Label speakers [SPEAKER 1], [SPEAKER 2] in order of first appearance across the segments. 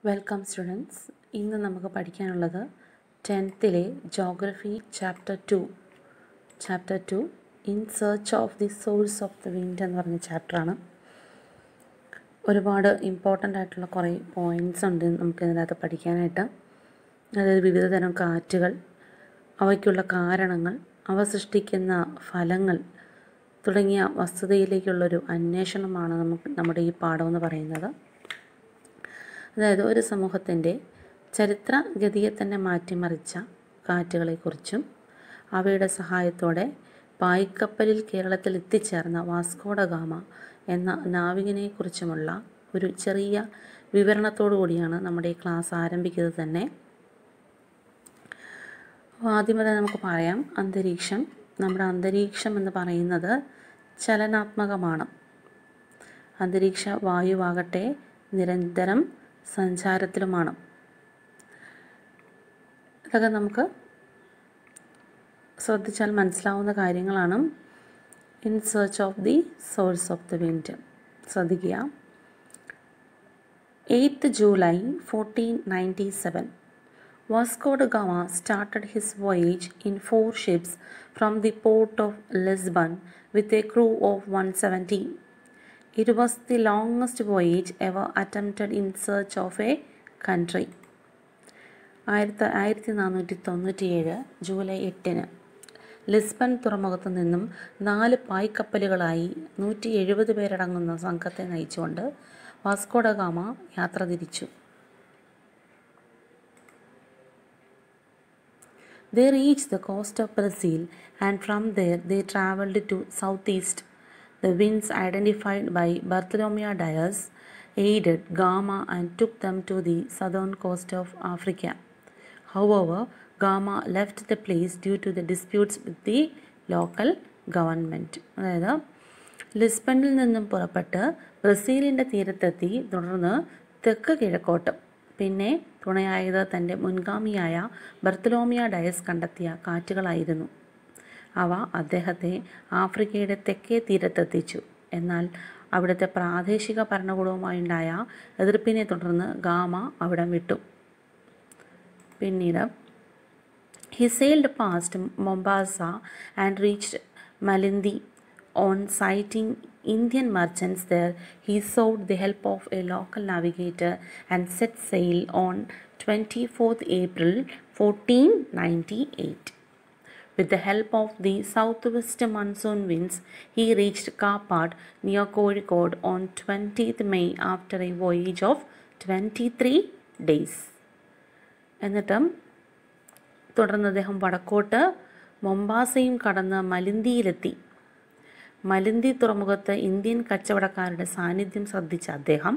[SPEAKER 1] Welcome students. ഇന്ന് നമുക്ക് പഠിക്കാനുള്ളത് 10th geography chapter 2 in search of the source of the wind എന്ന് പറഞ്ഞ ചാപ്റ്ററാണ്. ഒരുപാട് ഇമ്പോർട്ടൻ്റ് ആയിട്ടുള്ള കുറേ പോയിൻറ്റ്സ് ഉണ്ട് നമുക്കിതിനകത്ത് പഠിക്കാനായിട്ട്. അതായത് വിവിധ തരം കാറ്റുകൾ, അവയ്ക്കുള്ള കാരണങ്ങൾ, അവ സൃഷ്ടിക്കുന്ന ഫലങ്ങൾ തുടങ്ങിയ വസ്തുതയിലേക്കുള്ളൊരു അന്വേഷണമാണ് നമ്മുടെ ഈ പാഠമെന്ന് പറയുന്നത്. അതായത് ഒരു സമൂഹത്തിൻ്റെ ചരിത്രഗതിയെ തന്നെ മാറ്റിമറിച്ച കാറ്റുകളെക്കുറിച്ചും അവയുടെ സഹായത്തോടെ പായ്ക്കപ്പലിൽ കേരളത്തിൽ എത്തിച്ചേർന്ന വാസ്കോഡ ഗാമ എന്ന നാവികനെക്കുറിച്ചുമുള്ള ഒരു ചെറിയ വിവരണത്തോടു കൂടിയാണ് നമ്മുടെ ഈ ക്ലാസ് ആരംഭിക്കുന്നത് തന്നെ. ആദ്യമേ തന്നെ നമുക്ക് പറയാം, നമ്മുടെ അന്തരീക്ഷം എന്ന് പറയുന്നത് ചലനാത്മകമാണ്. അന്തരീക്ഷ വായുവാകട്ടെ നിരന്തരം സഞ്ചാരത്തിലുമാണ്. ഇതൊക്കെ നമുക്ക് ശ്രദ്ധിച്ചാൽ മനസ്സിലാവുന്ന കാര്യങ്ങളാണ്. In search of the source of the wind ശ്രദ്ധിക്കുക. 8th July 1497 Vasco da Gama started his voyage in 4 ships from the port of Lisbon with a crew of 170. It was the longest voyage ever attempted in search of a country. 1497 July 8 Lisbon തുറമുഖത്തു നിന്നും 4 പായ്ക്കപ്പലുകളായി 170 പേരടങ്ങുന്ന സംഘത്തെ നയിച്ചുകൊണ്ട് Vasco da Gama യാത്ര തിരിച്ചു. They reached the coast of Brazil and from there they travelled to southeast. The winds identified by Bartholomew Dias aided Gama and took them to the southern coast of Africa. However, Gama left the place due to the disputes with the local government. അതായത് ലിസ്ബണിൽ നിന്നും പുറപ്പെട്ട് ബ്രസീലിൻ്റെ തീരത്തെത്തി, തുടർന്ന് തെക്ക് കിഴക്കോട്ട്, പിന്നെ തുണയായത് തൻ്റെ മുൻഗാമിയായ Bartolomeu Diaz കണ്ടെത്തിയ കാറ്റുകളായിരുന്നു. അവ അദ്ദേഹത്തെ ആഫ്രിക്കയുടെ തെക്കേ തീരത്തെത്തിച്ചു. എന്നാൽ അവിടുത്തെ പ്രാദേശിക ഭരണകൂടവുമായുണ്ടായ എതിർപ്പിനെ തുടർന്ന് ഗാമ അവിടം വിട്ടു. പിന്നീട് he sailed past Mombasa and reached Malindi. On sighting Indian merchants there, he sought the help of a local navigator and set sail on 24th April 1498. With the help of the southwest monsoon winds, he reached Kapad near Kozhikode on 20th May after a voyage of 23 days. എന്നിട്ടും തുടർന്ന് അദ്ദേഹം വടക്കോട്ട് മൊംബാസയും കടന്ന് മലിന്ദിയിലെത്തി. മലിന്ദി തുറമുഖത്ത് Indian കച്ചവടക്കാരുടെ സാന്നിധ്യം ശ്രദ്ധിച്ച അദ്ദേഹം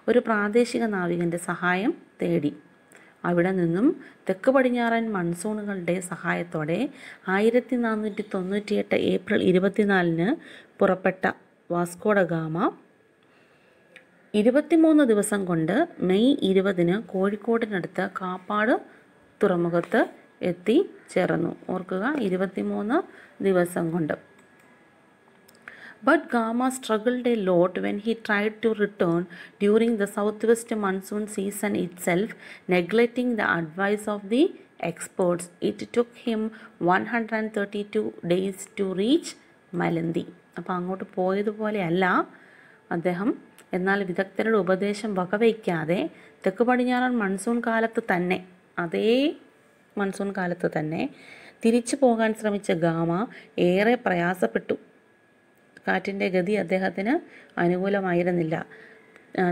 [SPEAKER 1] ഒരു പ്രാദേശിക നാവികൻ്റെ സഹായം തേടി. അവിടെ നിന്നും തെക്ക് പടിഞ്ഞാറൻ മൺസൂണുകളുടെ സഹായത്തോടെ 1498 ഏപ്രിൽ 24 പുറപ്പെട്ട വാസ്കോ ഡ ഗാമ 23 ദിവസം കൊണ്ട് മെയ് 20 കോഴിക്കോടിനടുത്ത് കാപ്പാട് തുറമുഖത്ത് എത്തിച്ചേർന്നു. ഓർക്കുക, 23 ദിവസം കൊണ്ട്. But Gama struggled a lot when he tried to return during the southwest monsoon season itself, neglecting the advice of the experts. It took him 132 days to reach Malindi. അപ്പോൾ അങ്ങോട്ട് പോയതുപോലെയല്ല അദ്ദേഹം. എന്നാൽ വിദഗ്ധരുടെ ഉപദേശം വകവയ്ക്കാതെ തെക്ക് പടിഞ്ഞാറൻ അതേ മൺസൂൺ കാലത്ത് തന്നെ തിരിച്ചു പോകാൻ ശ്രമിച്ച ഗാമ ഏറെ പ്രയാസപ്പെട്ടു. കാറ്റിൻ്റെ ഗതി അദ്ദേഹത്തിന് അനുകൂലമായിരുന്നില്ല.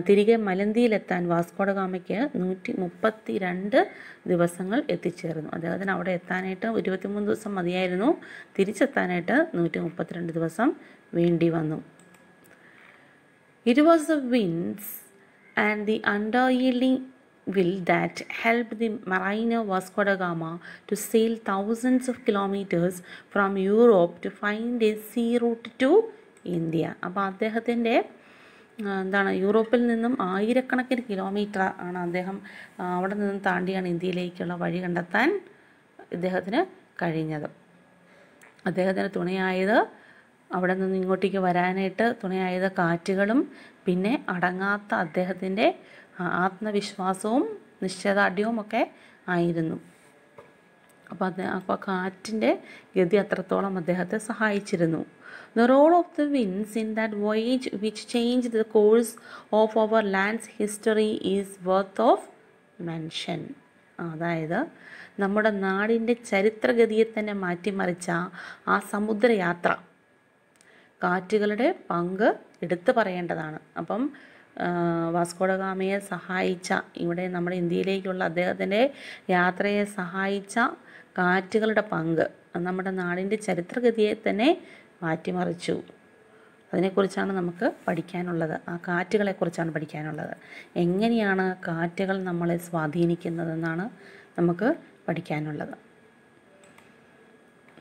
[SPEAKER 1] തിരികെ മലന്തിയിലെത്താൻ വാസ്കോ ഡ ഗാമയ്ക്ക് 132 ദിവസങ്ങൾ എത്തിച്ചേർന്നു. അദ്ദേഹത്തിന് അവിടെ എത്താനായിട്ട് 23 ദിവസം മതിയായിരുന്നു, തിരിച്ചെത്താനായിട്ട് 132 ദിവസം വേണ്ടി വന്നു. It was the winds and the unyielding will that helped the mariner Vasco da Gama to sail thousands of kilometers from Europe to find a sea route to India. അപ്പോൾ അദ്ദേഹത്തിൻ്റെ യൂറോപ്പിൽ നിന്നും ആയിരക്കണക്കിന് കിലോമീറ്റർ ആണ് അദ്ദേഹം അവിടെ നിന്നും താണ്ടിയാണ് ഇന്ത്യയിലേക്കുള്ള വഴി കണ്ടെത്താൻ ഇദ്ദേഹത്തിന് കഴിഞ്ഞത്. അദ്ദേഹത്തിന് തുണയായത് അവിടെ നിന്ന് ഇങ്ങോട്ടേക്ക് വരാനായിട്ട് തുണയായത് കാറ്റുകളും പിന്നെ അടങ്ങാത്ത അദ്ദേഹത്തിൻ്റെ ആത്മവിശ്വാസവും നിശ്ചയദാർഢ്യവും ഒക്കെ ആയിരുന്നു. അപ്പോൾ കാറ്റിൻ്റെ ഗതി അത്രത്തോളം അദ്ദേഹത്തെ സഹായിച്ചിരുന്നു. The role of the winds in that voyage which changed the course of our land's history is worth of mention. അതായത് നമ്മുടെ നാടിൻ്റെ ചരിത്രഗതിയെ തന്നെ മാറ്റിമറിച്ച ആ സമുദ്രയാത്ര, കാറ്റുകളുടെ പങ്ക് എടുത്തു പറയേണ്ടതാണ്. അപ്പം വാസ്കോഡഗാമയെ സഹായിച്ച, ഇവിടെ നമ്മുടെ ഇന്ത്യയിലേക്കുള്ള അദ്ദേഹത്തിൻ്റെ യാത്രയെ സഹായിച്ച കാറ്റുകളുടെ പങ്ക് നമ്മുടെ നാടിൻ്റെ ചരിത്രഗതിയെ തന്നെ മാറ്റിമറിച്ചു. അതിനെക്കുറിച്ചാണ് നമുക്ക് പഠിക്കാനുള്ളത്. ആ കാറ്റുകളെക്കുറിച്ചാണ് പഠിക്കാനുള്ളത്. എങ്ങനെയാണ് കാറ്റുകൾ നമ്മളെ സ്വാധീനിക്കുന്നതെന്നാണ് നമുക്ക് പഠിക്കാനുള്ളത്.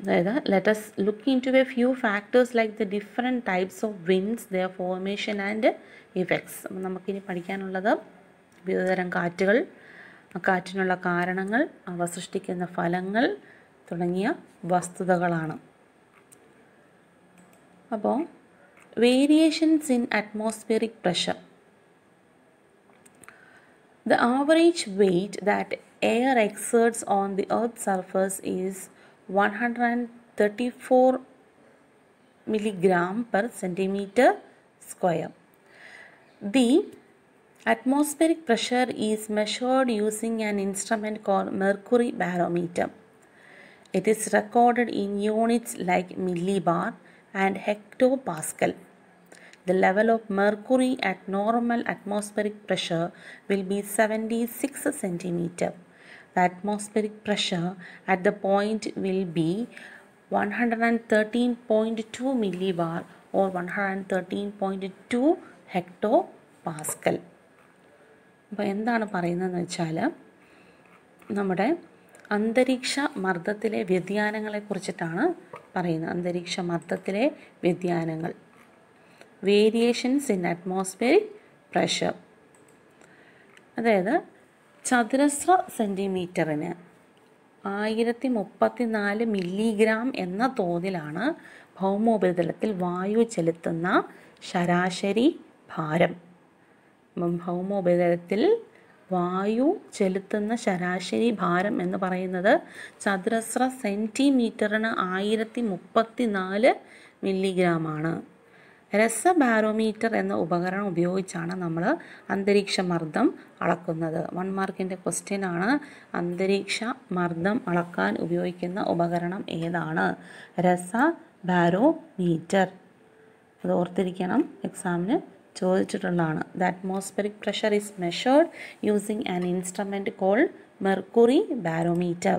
[SPEAKER 1] അതായത് let us look into a few factors like the different types of winds, their formation and effects. നമുക്കിനി പഠിക്കാനുള്ളത് വിവിധതരം കാറ്റുകൾ, കാറ്റിനുള്ള കാരണങ്ങൾ, അവ സൃഷ്ടിക്കുന്ന ഫലങ്ങൾ തുടങ്ങിയ വസ്തുതകളാണ്. അപ്പോൾ variations in atmospheric pressure. The average weight that air exerts on the Earth's surface is 134 milligram per centimeter square. The atmospheric pressure is measured using an instrument called mercury barometer. It is recorded in units like millibar and hectopascal. The level of mercury at normal atmospheric pressure will be 76 centimeter. The atmospheric pressure at the point will be 113.2 millibar or 113.2 hectopascal. അപ്പോൾ എന്താണ് പറയുന്നതെന്ന് വെച്ചാൽ, നമ്മുടെ അന്തരീക്ഷ മർദ്ദത്തിലെ വ്യതിയാനങ്ങളെക്കുറിച്ചിട്ടാണ് പറയുന്നത്. അന്തരീക്ഷ മർദ്ദത്തിലെ വ്യതിയാനങ്ങൾ, variations in atmospheric pressure. അതായത് ചതുരശ്ര സെൻറ്റിമീറ്ററിന് 1034 മില്ലിഗ്രാം എന്ന തോതിലാണ് ഭൗമോപരിതലത്തിൽ വായു ചെലുത്തുന്ന ശരാശരി ഭാരം. ഭൗമോപരിതലത്തിൽ വായു ചെലുത്തുന്ന ശരാശരി ഭാരം എന്ന് പറയുന്നത് ചതുരശ്ര സെൻറ്റിമീറ്ററിന് 1034 മില്ലിഗ്രാമാണ്. രസബാരോമീറ്റർ എന്ന ഉപകരണം ഉപയോഗിച്ചാണ് നമ്മൾ അന്തരീക്ഷ മർദ്ദം അളക്കുന്നത്. 1 മാർക്കിൻ്റെ ക്വസ്റ്റ്യനാണ്, അന്തരീക്ഷ മർദ്ദം അളക്കാൻ ഉപയോഗിക്കുന്ന ഉപകരണം ഏതാണ്? രസബാരോമീറ്റർ. അത് ഓർത്തിരിക്കണം, എക്സാമിന് ചോദിച്ചിട്ടുള്ളതാണ്. The atmospheric pressure is measured using an instrument called mercury barometer.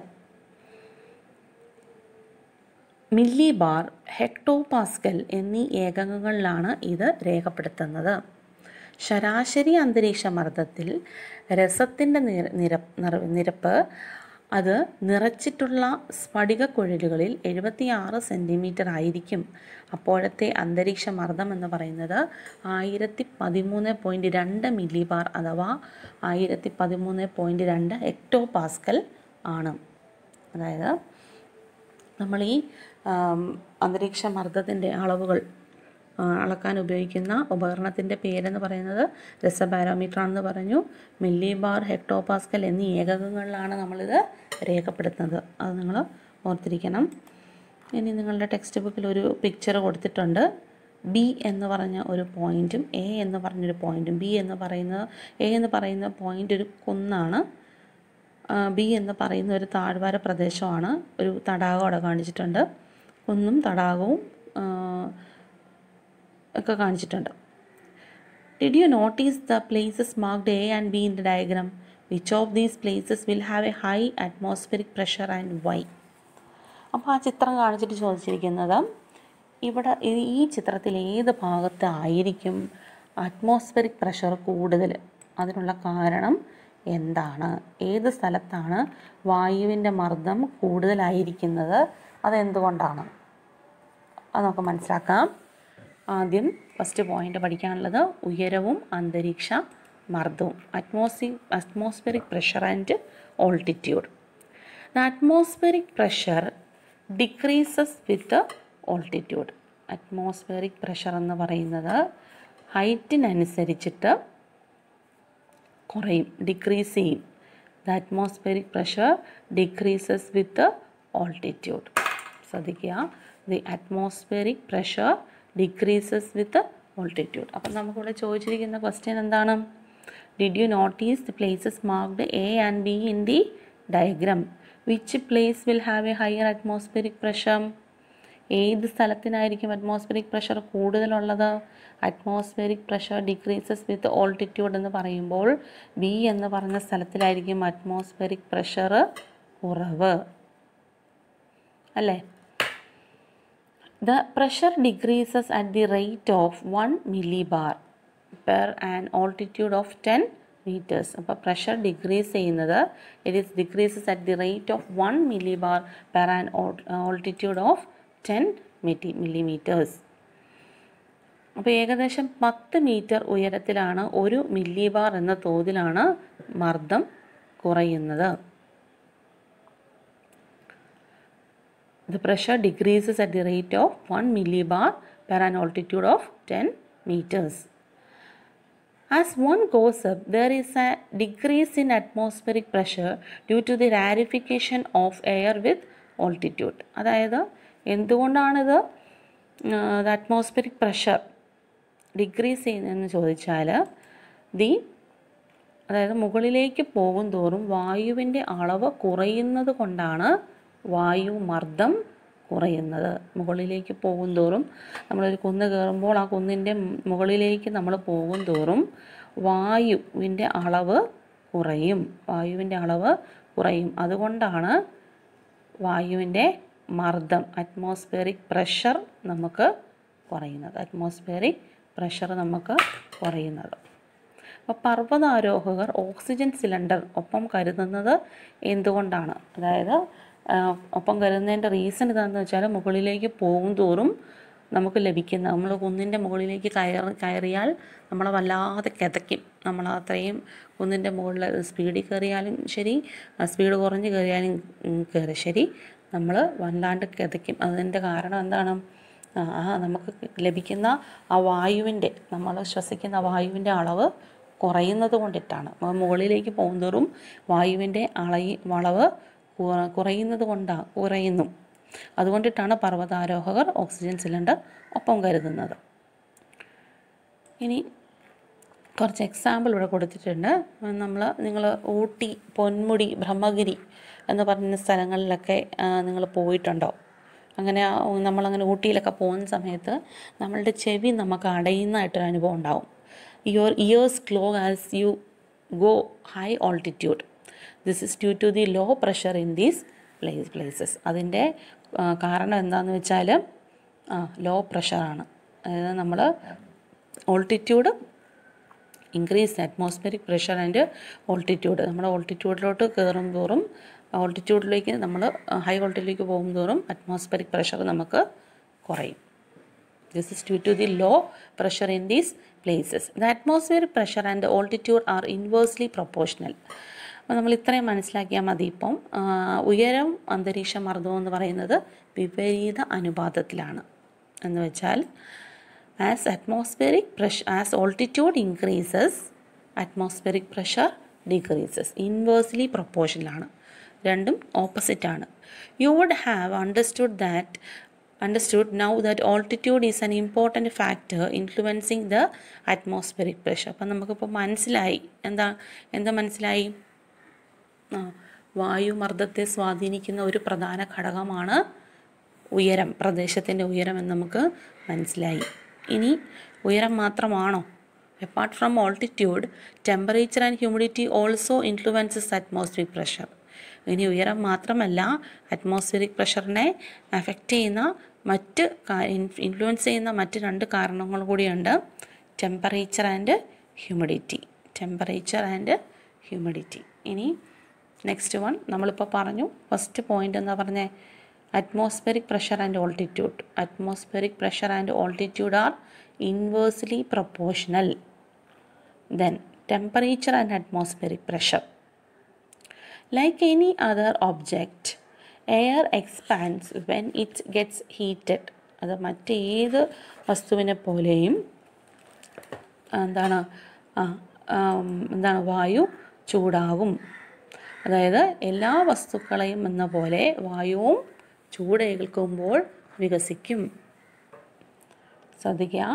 [SPEAKER 1] Millibar, hectopascal എന്നീ ഏകകങ്ങളിലാണ് ഇത് രേഖപ്പെടുത്തുന്നത്. ശരാശരി അന്തരീക്ഷ മർദ്ദത്തിൽ രസത്തിൻ്റെ നിരപ്പ് അത് നിറച്ചിട്ടുള്ള സ്ഫടിക കുഴലുകളിൽ 76 സെൻറ്റിമീറ്റർ ആയിരിക്കും. അപ്പോഴത്തെ അന്തരീക്ഷ മർദ്ദം എന്ന് പറയുന്നത് 1013.2 മില്ലി ബാർ അഥവാ 1013.2 ഹെക്ടോപാസ്കൽ ആണ്. അതായത് നമ്മൾ ഈ അന്തരീക്ഷ മർദ്ദത്തിൻ്റെ അളവുകൾ അളക്കാൻ ഉപയോഗിക്കുന്ന ഉപകരണത്തിൻ്റെ പേരെന്ന് പറയുന്നത് രസബാരോമീറ്റർ ആണെന്ന് പറഞ്ഞു. മില്ലി ബാർ, ഹെക്ടോപാസ്കൽ എന്നീ ഏകകങ്ങളിലാണ് നമ്മളിത് രേഖപ്പെടുത്തുന്നത്. അത് നിങ്ങൾ ഓർത്തിരിക്കണം. ഇനി നിങ്ങളുടെ ടെക്സ്റ്റ് ബുക്കിൽ ഒരു പിക്ചർ കൊടുത്തിട്ടുണ്ട്. ബി എന്ന് പറഞ്ഞ ഒരു പോയിൻറ്റും എ എന്ന് പറഞ്ഞൊരു പോയിൻറ്റും. എ എന്ന് പറയുന്ന പോയിൻ്റ് ഒരു കുന്നാണ്. ബി എന്ന് പറയുന്ന ഒരു താഴ്വാര പ്രദേശമാണ്. ഒരു തടാകം അവിടെ കാണിച്ചിട്ടുണ്ട്. കുന്നും തടാകവും ഒക്കെ കാണിച്ചിട്ടുണ്ട്. Did you notice the places marked A and B in the diagram? Which of these places will have a high atmospheric pressure and why? അപ്പോൾ ആ ചിത്രം കാണിച്ചിട്ട് ചോദിച്ചിരിക്കുന്നത്, ഇവിടെ ഈ ചിത്രത്തിൽ ഏത് ഭാഗത്തായിരിക്കും അറ്റ്മോസ്ഫിയറിക് പ്രഷർ കൂടുതൽ? അതിനുള്ള കാരണം എന്താണ്? ഏത് സ്ഥലത്താണ് വായുവിൻ്റെ മർദ്ദം കൂടുതലായിരിക്കുന്നത്? അതെന്തുകൊണ്ടാണ്? അത് നമുക്ക് മനസ്സിലാക്കാം. ആദ്യം ഫസ്റ്റ് പോയിൻ്റ് പഠിക്കാനുള്ളത് ഉയരവും അന്തരീക്ഷ മർദ്ദവും. Atmospheric pressure and altitude. The atmospheric pressure decreases with altitude. Atmospheric pressure എന്ന് പറയുന്നത് ഹൈറ്റിനനുസരിച്ചിട്ട് കുറയും, ഡിക്രീസ് ചെയ്യും. The atmospheric pressure decreases with altitude. ശ്രദ്ധിക്കുക, the atmospheric pressure decreases with altitude. അപ്പം നമുക്കിവിടെ ചോദിച്ചിരിക്കുന്ന ക്വസ്റ്റ്യൻ എന്താണ്? Did you notice the places marked A and B in the diagram? Which place will have a higher atmospheric pressure? ഏത് സ്ഥലത്തിനായിരിക്കും atmospheric pressure കൂടുതലുള്ളത്? Atmospheric pressure decreases with altitude എന്ന് പറയുമ്പോൾ B എന്ന് പറഞ്ഞ സ്ഥലത്തിലായിരിക്കും അറ്റ്മോസ്ഫിയറിക് പ്രഷർ കുറവ്, അല്ലേ? The pressure decreases at the rate of 1 millibar per an altitude of 10 meters. അപ്പോൾ പ്രഷർ ഡിക്രീസ് ചെയ്യുന്നത് decreases at the rate of 1 millibar per an altitude of 10 millimeters. അപ്പോൾ ഏകദേശം 10 മീറ്റർ ഉയരത്തിലാണ് 1 മില്ലിബാർ എന്ന തോതിലാണ് മർദ്ദം കുറയുന്നത്. The pressure decreases at the rate of 1 millibar per an altitude of 10 meters. As one goes up, there is a decrease in atmospheric pressure due to the rarefaction of air with altitude. അതായത് എന്തുകൊണ്ടാണിത് atmospheric pressure decrease ചെയ്യുന്നതെന്ന് ചോദിച്ചാൽ അതായത് മുകളിലേക്ക് പോകും തോറും വായുവിൻ്റെ അളവ് കുറയുന്നത് കൊണ്ടാണ് വായുമർദ്ദം കുറയുന്നത്. മുകളിലേക്ക് പോകും തോറും നമ്മളൊരു കുന്ന് കയറുമ്പോൾ ആ കുന്നിൻ്റെ മുകളിലേക്ക് നമ്മൾ പോകും തോറും വായുവിൻ്റെ അളവ് കുറയും. അതുകൊണ്ടാണ് വായുവിൻ്റെ മർദ്ദം അറ്റ്മോസ്ഫിയറിക് പ്രഷർ നമുക്ക് കുറയുന്നത്. അപ്പോൾ പർവ്വതാരോഹകർ ഓക്സിജൻ സിലിണ്ടർ ഒപ്പം കരുതുന്നത് എന്തുകൊണ്ടാണ്? അതായത് ഒപ്പം കരുതുന്നതിൻ്റെ റീസൺ ഇതാണെന്ന് വെച്ചാൽ മുകളിലേക്ക് പോകും തോറും നമുക്ക് ലഭിക്കുന്ന, നമ്മൾ കുന്നിൻ്റെ മുകളിലേക്ക് കയറിയാൽ നമ്മളെ വല്ലാതെ കിതയ്ക്കും. നമ്മൾ അത്രയും കുന്നിൻ്റെ മുകളിൽ സ്പീഡിൽ കയറിയാലും ശരി, സ്പീഡ് കുറഞ്ഞ് കയറിയാലും ശരി, നമ്മൾ വല്ലാണ്ട് കിതയ്ക്കും. അതിൻ്റെ കാരണം എന്താണ്? നമുക്ക് ലഭിക്കുന്ന ആ വായുവിൻ്റെ, നമ്മൾ ശ്വസിക്കുന്ന വായുവിൻ്റെ അളവ് കുറയുന്നത് കൊണ്ടിട്ടാണ്. മുകളിലേക്ക് പോകുന്തോറും വായുവിൻ്റെ അളവ് കുറയുന്നു. അതുകൊണ്ടിട്ടാണ് പർവ്വതാരോഹകർ ഓക്സിജൻ സിലിണ്ടർ ഒപ്പം കരുതുന്നത്. ഇനി കുറച്ച് എക്സാമ്പിൾ ഇവിടെ കൊടുത്തിട്ടുണ്ട്. നിങ്ങൾ ഊട്ടി, പൊന്മുടി, ബ്രഹ്മഗിരി എന്ന് പറയുന്ന സ്ഥലങ്ങളിലൊക്കെ നിങ്ങൾ പോയിട്ടുണ്ടോ? നമ്മളങ്ങനെ ഊട്ടിയിലൊക്കെ പോകുന്ന സമയത്ത് നമ്മളുടെ ചെവി നമുക്ക് അടയുന്നതായിട്ടൊരു അനുഭവം ഉണ്ടാവും. Your ears clog as you go high altitude. This is due to the low pressure in these places. അതിൻ്റെ കാരണം എന്താണെന്ന് വെച്ചാൽ ലോ പ്രഷറാണ്. അതായത് നമ്മൾ altitude increase atmospheric pressure and altitude. നമ്മൾ ഓൾട്ടിറ്റ്യൂഡിലോട്ട് കയറും തോറും നമ്മൾ ഹൈ ഓൾട്ടിറ്റ്യൂഡിലേക്ക് പോകും തോറും അറ്റ്മോസ്ഫിയറിക് പ്രഷർ നമുക്ക് കുറയും. This is due to the low pressure in these places. The atmospheric pressure and the altitude are inversely proportional. അപ്പോൾ നമ്മൾ ഇത്രയും മനസ്സിലാക്കിയാൽ മതി. ഇപ്പം ഉയരം അന്തരീക്ഷ മർദ്ദം എന്ന് പറയുന്നത് വിപരീത അനുപാതത്തിലാണ്. എന്ന് വെച്ചാൽ as altitude increases, atmospheric pressure decreases. Inversely proportional ആണ്. രണ്ടും ഓപ്പോസിറ്റ് ആണ്. You would have understood now that altitude is an important factor influencing the atmospheric pressure. അപ്പം നമുക്കിപ്പോൾ മനസ്സിലായി. എന്താ മനസ്സിലായി? വായുമർദ്ദത്തെ സ്വാധീനിക്കുന്ന ഒരു പ്രധാന ഘടകമാണ് ഉയരം, പ്രദേശത്തിൻ്റെ ഉയരം എന്ന് നമുക്ക് മനസ്സിലായി. ഇനി ഉയരം മാത്രമാണോ? Apart from altitude, temperature and humidity also influences atmospheric pressure. ഇനി ഉയരം മാത്രമല്ല, അറ്റ്മോസ്ഫിയറിക് പ്രഷറിനെ ഇൻഫ്ലുവൻസ് ചെയ്യുന്ന മറ്റ് രണ്ട് കാരണങ്ങൾ കൂടിയുണ്ട്. Temperature and humidity. ഇനി നെക്സ്റ്റ് വൺ നമ്മളിപ്പോൾ പറഞ്ഞു. ഫസ്റ്റ് പോയിൻ്റ് എന്താ പറഞ്ഞേ? Atmospheric pressure and altitude. Atmospheric pressure and altitude are inversely proportional. Then temperature and atmospheric pressure. Like any other object, air expands when it gets heated. അത് മറ്റേത് വസ്തുവിനെ പോലെയും എന്താണ് വായു ചൂടാകും. അതായത് എല്ലാ വസ്തുക്കളെയും എന്ന പോലെ വായുവും ചൂടേൽക്കുമ്പോൾ വികസിക്കും. ശ്രദ്ധിക്കുക.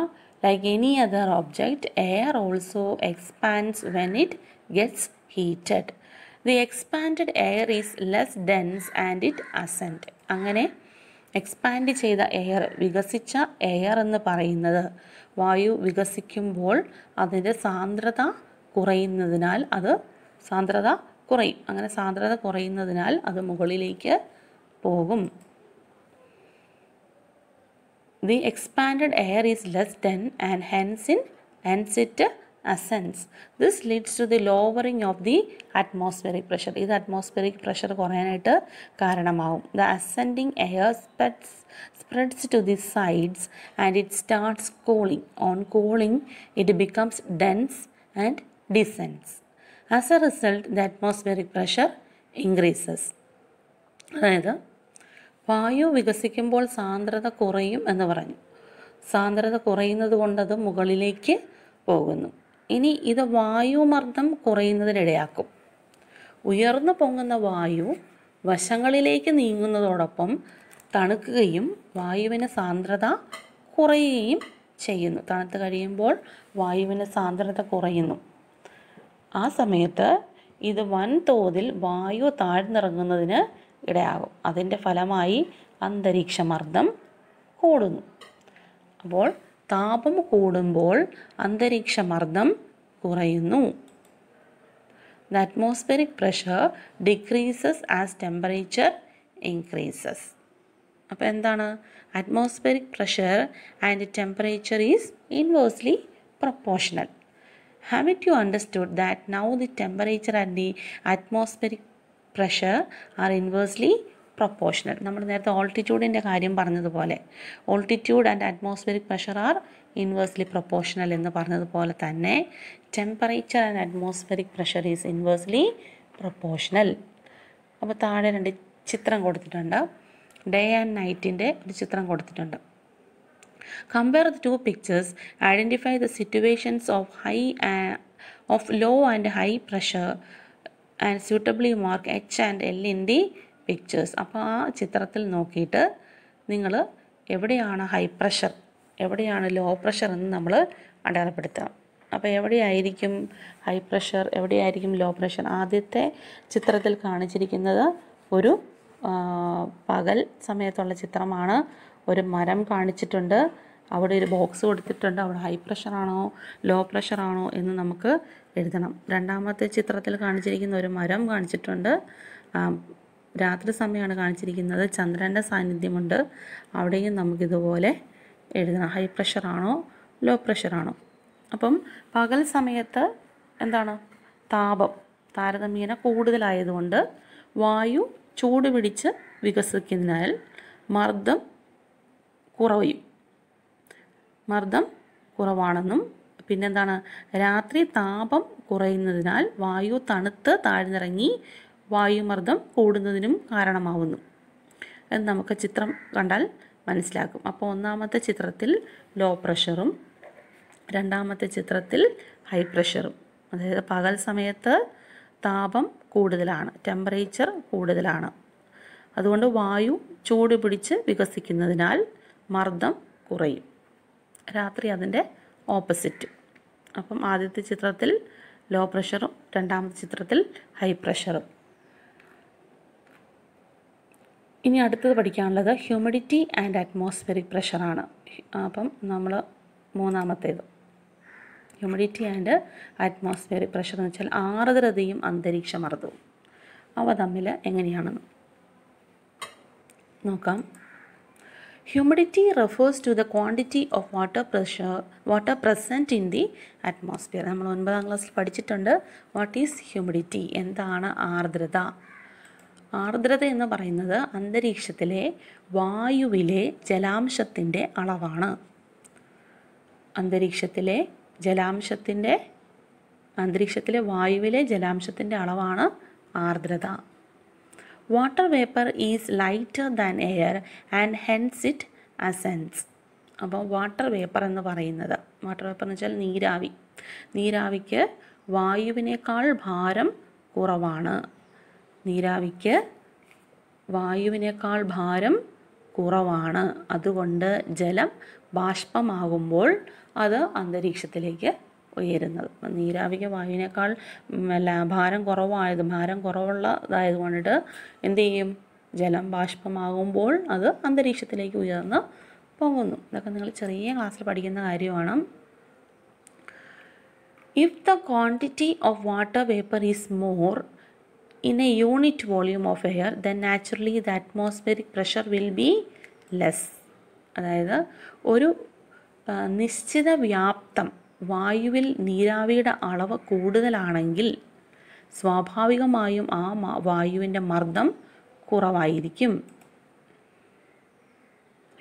[SPEAKER 1] Like any other object, air also expands when it gets heated. The expanded air is less dense and it ascend. അങ്ങനെ എക്സ്പാൻഡ് ചെയ്ത എയർ, വികസിച്ച എയർ എന്ന് പറയുന്നത് വായു വികസിക്കുമ്പോൾ അതിൻ്റെ സാന്ദ്രത കുറയുന്നതിനാൽ അത് സാന്ദ്രത കുറയും. അങ്ങനെ സാന്ദ്രത കുറയുന്നതിനാൽ അത് മുകളിലേക്ക് പോകും. The expanded air is less dense and hence it ascends. This leads to the lowering of the atmospheric pressure. ഇത് atmospheric pressure കുറയാനായിട്ട് കാരണമാവും. The ascending air spreads to the sides and it starts cooling. On cooling, it becomes dense and descends. As a result, the atmospheric pressure increases. അതായത് വായു വികസിക്കുമ്പോൾ സാന്ദ്രത കുറയും എന്ന് പറഞ്ഞു. സാന്ദ്രത കുറയുന്നത് കൊണ്ടത് മുകളിലേക്ക് പോകുന്നു. ഇനി ഇത് വായുമർദ്ദം കുറയുന്നതിനിടയാക്കും. ഉയർന്നു പൊങ്ങുന്ന വായു വശങ്ങളിലേക്ക് നീങ്ങുന്നതോടൊപ്പം തണുക്കുകയും വായുവിന് സാന്ദ്രത കുറയുകയും ചെയ്യുന്നു. തണുത്ത് കഴിയുമ്പോൾ വായുവിന് സാന്ദ്രത കുറയുന്നു. ആ സമയത്ത് ഇത് വൻതോതിൽ വായു താഴ്ന്നിറങ്ങുന്നതിന് ഇടയാകും. അതിൻ്റെ ഫലമായി അന്തരീക്ഷമർദ്ദം കൂടുന്നു. അപ്പോൾ താപം കൂടുമ്പോൾ അന്തരീക്ഷമർദ്ദം കുറയുന്നു. The atmospheric pressure decreases as temperature increases. അപ്പോൾ എന്താണ്? Atmospheric pressure and temperature is inversely proportional. Haven't you understood that now the temperature and the atmospheric pressure are inversely proportional? നമ്മൾ നേരത്തെ ഓൾട്ടിറ്റ്യൂഡിൻ്റെ കാര്യം പറഞ്ഞതുപോലെ altitude and atmospheric pressure are inversely proportional എന്ന് പറഞ്ഞതുപോലെ തന്നെ temperature and atmospheric pressure is inversely proportional. അപ്പോൾ താഴെ രണ്ട് ചിത്രം കൊടുത്തിട്ടുണ്ട്. ഡേ ആൻഡ് നൈറ്റിൻ്റെ ഒരു ചിത്രം കൊടുത്തിട്ടുണ്ട്. Compare the two pictures. Identify the situations of low and high pressure and suitably mark H and L in the pictures. അപ്പോൾ ആ ചിത്രത്തിൽ നോക്കിയിട്ട് നിങ്ങൾ എവിടെയാണ് ഹൈ പ്രഷർ, എവിടെയാണ് ലോ പ്രഷർ എന്ന് നമ്മൾ അടയാളപ്പെടുത്തണം. അപ്പോൾ എവിടെയായിരിക്കും ഹൈ പ്രഷർ, എവിടെയായിരിക്കും ലോ പ്രഷർ? ആദ്യത്തെ ചിത്രത്തിൽ കാണിച്ചിരിക്കുന്നത് ഒരു പകൽ സമയത്തുള്ള ചിത്രമാണ്. ഒരു മരം കാണിച്ചിട്ടുണ്ട്, അവിടെ ഒരു ബോക്സ് കൊടുത്തിട്ടുണ്ട്. അവിടെ ഹൈ പ്രഷറാണോ ലോ പ്രഷറാണോ എന്ന് നമുക്ക് എഴുതണം. രണ്ടാമത്തെ ചിത്രത്തിൽ കാണിച്ചിരിക്കുന്ന ഒരു മരം കാണിച്ചിട്ടുണ്ട്. രാത്രി സമയമാണ് കാണിച്ചിരിക്കുന്നത്, ചന്ദ്രൻ്റെ സാന്നിധ്യമുണ്ട്. അവിടെയും നമുക്കിതുപോലെ എഴുതണം, ഹൈ പ്രഷറാണോ ലോ പ്രഷറാണോ. അപ്പം പകൽ സമയത്ത് എന്താണ്? താപം താരതമ്യേന കൂടുതലായതുകൊണ്ട് വായു ചൂട് പിടിച്ച് വികസിക്കുന്നതിനാൽ മർദ്ദം കുറവാണെന്നും പിന്നെന്താണ്? രാത്രി താപം കുറയുന്നതിനാൽ വായു തണുത്ത് താഴ്ന്നിറങ്ങി വായുമർദ്ദം കൂടുന്നതിനും കാരണമാവുന്നു എന്ന് നമുക്ക് ചിത്രം കണ്ടാൽ മനസ്സിലാക്കും. അപ്പോൾ ഒന്നാമത്തെ ചിത്രത്തിൽ ലോ പ്രഷറും രണ്ടാമത്തെ ചിത്രത്തിൽ ഹൈ പ്രഷറും. അതായത് പകൽ സമയത്ത് താപം കൂടുതലാണ്, ടെമ്പറേച്ചർ കൂടുതലാണ്. അതുകൊണ്ട് വായു ചൂട് പിടിച്ച് വികസിക്കുന്നതിനാൽ മർദ്ദം കുറയും. രാത്രി അതിൻ്റെ ഓപ്പോസിറ്റ്. അപ്പം ആദ്യത്തെ ചിത്രത്തിൽ ലോ പ്രഷറും രണ്ടാമത്തെ ചിത്രത്തിൽ ഹൈ പ്രഷറും. ഇനി അടുത്തത് പഠിക്കാനുള്ളത് ഹ്യൂമിഡിറ്റി ആൻഡ് അറ്റ്മോസ്ഫിയറിക് പ്രഷറാണ്. അപ്പം നമ്മൾ മൂന്നാമത്തേത് ഹ്യൂമിഡിറ്റി ആൻഡ് അറ്റ്മോസ്ഫിയറിക് പ്രഷർ എന്ന് വെച്ചാൽ ആർദ്രതയും അന്തരീക്ഷമർദ്ദവും. അവ തമ്മിൽ എങ്ങനെയാണെന്ന് നോക്കാം. Humidity refers to the quantity of water present in the atmosphere. നമ്മൾ 9ാം ക്ലാസ്സിൽ പഠിച്ചിട്ടുണ്ട്. What is humidity? എന്താണ് ആർദ്രത? ആർദ്രത എന്ന് പറയുന്നത് അന്തരീക്ഷത്തിലെ വായുവിലെ ജലാംശത്തിൻ്റെ അളവാണ്. അന്തരീക്ഷത്തിലെ വായുവിലെ ജലാംശത്തിൻ്റെ അളവാണ് ആർദ്രത. Water vapor is lighter than air and hence it ascends. അപ്പോൾ വാട്ടർ വേപ്പർ എന്ന് പറയുന്നത്, വാട്ടർ വേപ്പർ എന്ന് വെച്ചാൽ നീരാവിക്ക് വായുവിനേക്കാൾ ഭാരം കുറവാണ്. നീരാവിക്ക് വായുവിനേക്കാൾ ഭാരം കുറവാണ്. അതുകൊണ്ട് ജലം ബാഷ്പമാകുമ്പോൾ അത് അന്തരീക്ഷത്തിലേക്ക് ഉയരുന്നത്. നീരാവിക്ക് വായുവിനേക്കാൾ ഭാരം കുറവുള്ളതായതുകൊണ്ട് എന്ത് ചെയ്യും? ജലം ബാഷ്പമാകുമ്പോൾ അത് അന്തരീക്ഷത്തിലേക്ക് ഉയർന്ന് പോകുന്നു. ഇതൊക്കെ നിങ്ങൾ ചെറിയ ക്ലാസ്സിൽ പഠിക്കുന്ന കാര്യമാണ്. If the quantity of water vapor is more in a unit volume of air, then naturally the atmospheric pressure will be less. അതായത് ഒരു നിശ്ചിത വ്യാപ്തം വായുവിൽ നീരാവിയുടെ അളവ് കൂടുതലാണെങ്കിൽ സ്വാഭാവികമായും ആ വായുവിൻ്റെ മർദ്ദം കുറവായിരിക്കും.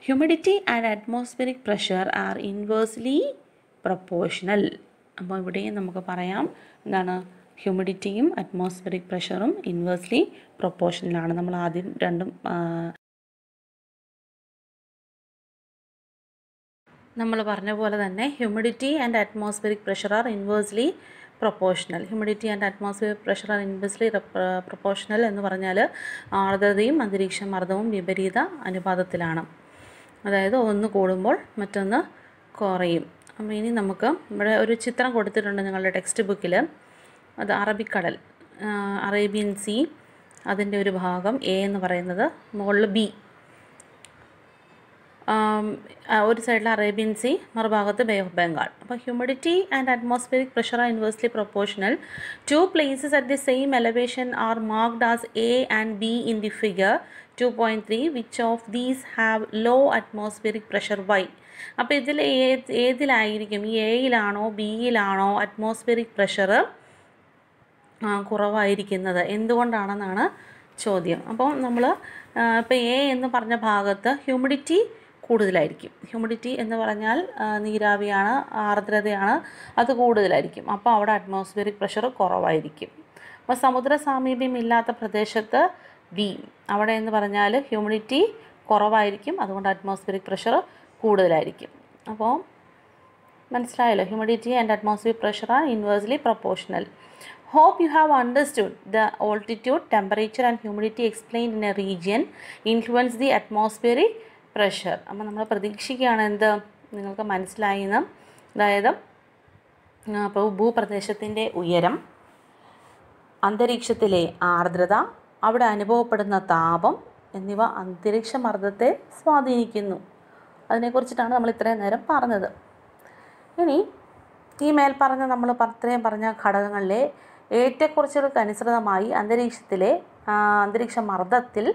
[SPEAKER 1] Humidity and atmospheric pressure are inversely proportional. അപ്പോൾ ഇവിടെയും നമുക്ക് പറയാം എന്താണ്? ഹ്യൂമിഡിറ്റിയും അറ്റ്മോസ്ഫിയറിക് പ്രഷറും ഇൻവേഴ്സ്ലി പ്രൊപ്പോർഷണലാണ്. നമ്മൾ ആദ്യം രണ്ടും നമ്മൾ പറഞ്ഞ പോലെ തന്നെ humidity and atmospheric pressure are inversely proportional. Humidity and atmospheric pressure are inversely proportional എന്ന് പറഞ്ഞാൽ ആർദ്രതയും അന്തരീക്ഷ മർദ്ദവും വിപരീത അനുപാതത്തിലാണ്. അതായത് ഒന്ന് കൂടുമ്പോൾ മറ്റൊന്ന് കുറയും. അപ്പോൾ ഇനി നമുക്ക് ഇവിടെ ഒരു ചിത്രം കൊടുത്തിട്ടുണ്ട് നിങ്ങളുടെ ടെക്സ്റ്റ് ബുക്കിൽ. അത് അറബിക്കടൽ, അറേബ്യൻ സീ, അതിൻ്റെ ഒരു ഭാഗം എ എന്ന് പറയുന്നത്, മുകളിൽ ബി, ഒരു സൈഡിൽ അറേബ്യൻ സീ, മറുഭാഗത്ത് ബേ ഓഫ് ബംഗാൾ. അപ്പോൾ humidity and atmospheric pressure are inversely proportional. Two places at the same elevation are marked as A and B in the figure 2.3. Which of these have low atmospheric pressure? Why? അപ്പോൾ ഇതിൽ ഏതിലായിരിക്കും? ഈ എയിലാണോ ബിയിലാണോ atmospheric pressure കുറവായിരിക്കുന്നത്? എന്തുകൊണ്ടാണെന്നാണ് ചോദ്യം. അപ്പോൾ നമ്മൾ ഇപ്പോൾ A എന്ന് പറഞ്ഞ ഭാഗത്ത് ഹ്യൂമിഡിറ്റി കൂടുതലായിരിക്കും. ഹ്യൂമിഡിറ്റി എന്ന് പറഞ്ഞാൽ നീരാവിയാണ്, ആർദ്രതയാണ്, അത് കൂടുതലായിരിക്കും. അപ്പോൾ അവിടെ അറ്റ്മോസ്ഫിയറിക് പ്രഷർ കുറവായിരിക്കും. അപ്പോൾ സമുദ്ര സാമീപ്യം ഇല്ലാത്ത പ്രദേശത്ത് ബി, അവിടെ എന്ന് പറഞ്ഞാൽ ഹ്യൂമിഡിറ്റി കുറവായിരിക്കും, അതുകൊണ്ട് അറ്റ്മോസ്ഫിയറിക് പ്രഷർ കൂടുതലായിരിക്കും. അപ്പോൾ മനസ്സിലായല്ലോ, humidity and atmospheric pressure are inversely proportional. Hope you have understood the altitude, temperature and humidity explained in a region influence the atmospheric pressure. അപ്പോൾ നമ്മൾ പ്രതീക്ഷിക്കുകയാണ് എന്ത്? നിങ്ങൾക്ക് മനസ്സിലായെന്ന്. അതായത് അപ്പോൾ ഭൂപ്രദേശത്തിൻ്റെ ഉയരം, അന്തരീക്ഷത്തിലെ ആർദ്രത, അവിടെ അനുഭവപ്പെടുന്ന താപം എന്നിവ അന്തരീക്ഷ മർദ്ദത്തെ സ്വാധീനിക്കുന്നു. അതിനെക്കുറിച്ചിട്ടാണ് നമ്മൾ ഇത്രയും നേരം പറഞ്ഞത്. ഇനി ഈ മേൽപ്പറഞ്ഞ നമ്മൾ ഇത്രയും പറഞ്ഞ ഘടകങ്ങളിലെ ഏറ്റക്കുറച്ചിലുകൾക്കനുസൃതമായി അന്തരീക്ഷ മർദ്ദത്തിൽ